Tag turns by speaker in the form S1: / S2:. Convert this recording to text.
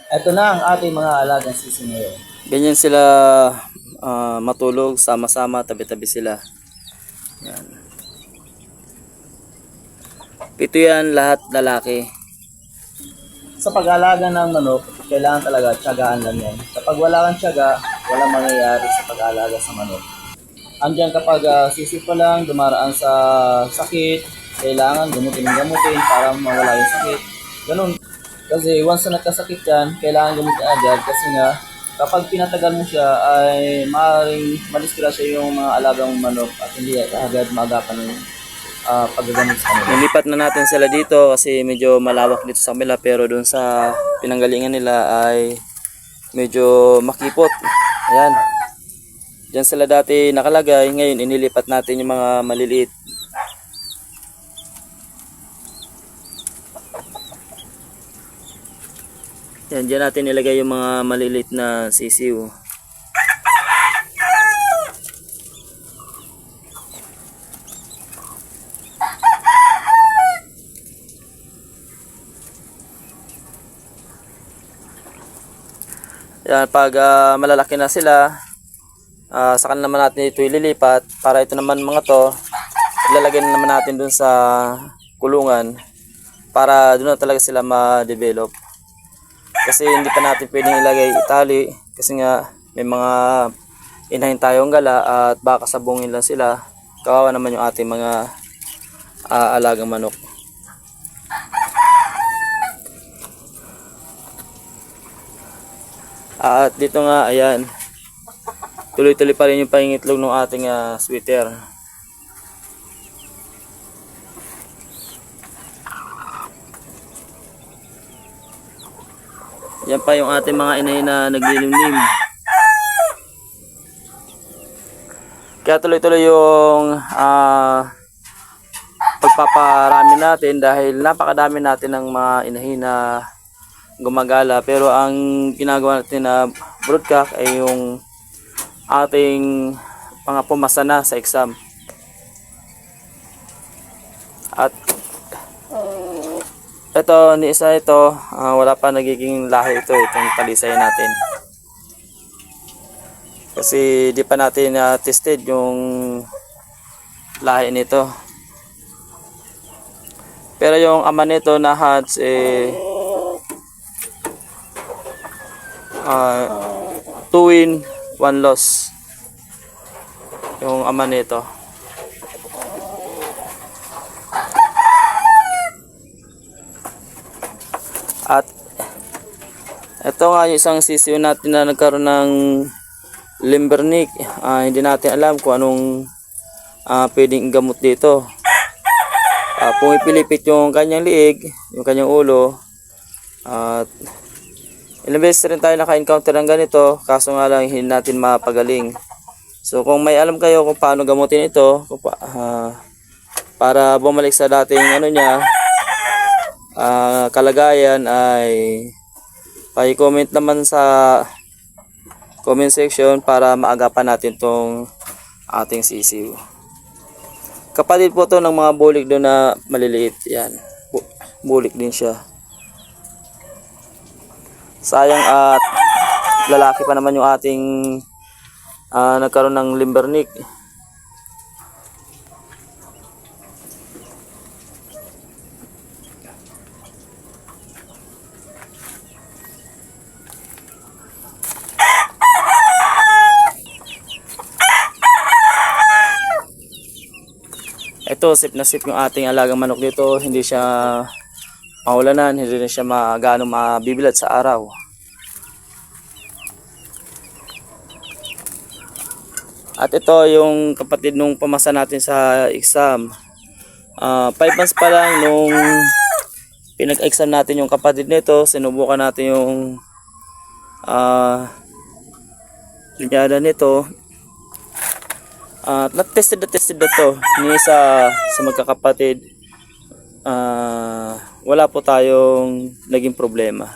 S1: Ito na ang ating mga alagang sisi ngayon.
S2: Ganyan sila matulog, sama-sama, tabi-tabi sila. Yan. Pito yan, lahat lalaki.
S1: Sa pag-aalaga ng manok, kailangan talaga tiyagaan lang yan. Kapag wala kang tiyaga, walang mangyayari sa pag-aalaga sa manok. Andiyan kapag sisi pa lang, dumaraan sa sakit, kailangan gamutin para mawala yung sakit. Ganun. Kasi once na nagkasakit yan, kailangan gamutin agad kasi nga kapag pinatagal mo siya ay maaaring madisgrasya yung mga alagang manok at hindi agad maagapan yung paggagamot sa kanila.
S2: Nilipat na natin sila dito kasi medyo malawak dito sa kanila, pero doon sa pinanggalingan nila ay medyo makipot. Ayan. Diyan sila dati nakalagay, ngayon inilipat natin yung mga maliliit. Yan, diyan natin nilagay yung mga maliliit na sisiw. Yan, pag malalaki na sila, saka naman natin ito ililipat. Para ito naman mga to, ilalagay na naman natin dun sa kulungan para doon na talaga sila ma-develop. Kasi hindi pa natin pwedeng ilagay itali kasi nga may mga inahin tayong gala at baka sabungin lang sila. Kawawa naman yung ating mga alagang manok. At dito nga, ayan, tuloy-tuloy pa rin yung pangingitlog ng ating sweater. Yan pa yung ating mga inay na naglilimlim. Kaya tuloy-tuloy yung pagpaparami natin dahil napakadami natin ng mga inahin na gumagala, pero ang ginagawa natin na broodcock ay yung ating mga pumasa na sa exam. At ito, ni isa ito, wala pa nagiging lahi itong talisay natin. Kasi di pa natin tested yung lahi nito. Pero yung ama nito na hatch 2 win, 1 loss yung ama nito. At ito nga yung isang sisiyo natin na nagkaroon ng limbernick. Hindi natin alam kung anong pwedeng gamot dito. Pumipilipit yung kanyang liig, yung kanyang ulo. At ilang beses rin tayo naka-encounter ng ganito, kaso nga lang hindi natin mapagaling. So kung may alam kayo kung paano gamutin ito, para bumalik sa dating kalagayan, ay pa-comment naman sa comment section para maagapan natin tong ating sisiw. Kapatid po to ng mga bulik doon na maliliit. Yan, bulik din siya. Sayang at lalaki pa naman yung ating nagkaroon ng limbernick. Ito, sip na sip yung ating alagang manok dito. Hindi siya maulanan, hindi rin siya gaano mabibilad sa araw. At ito yung kapatid nung pamasa natin sa exam. 5 months pa lang nung pinag-exam natin yung kapatid nito, sinubukan natin yung linyada nito. At na-tested na to ni isa sa magkakapatid. Wala po tayong naging problema.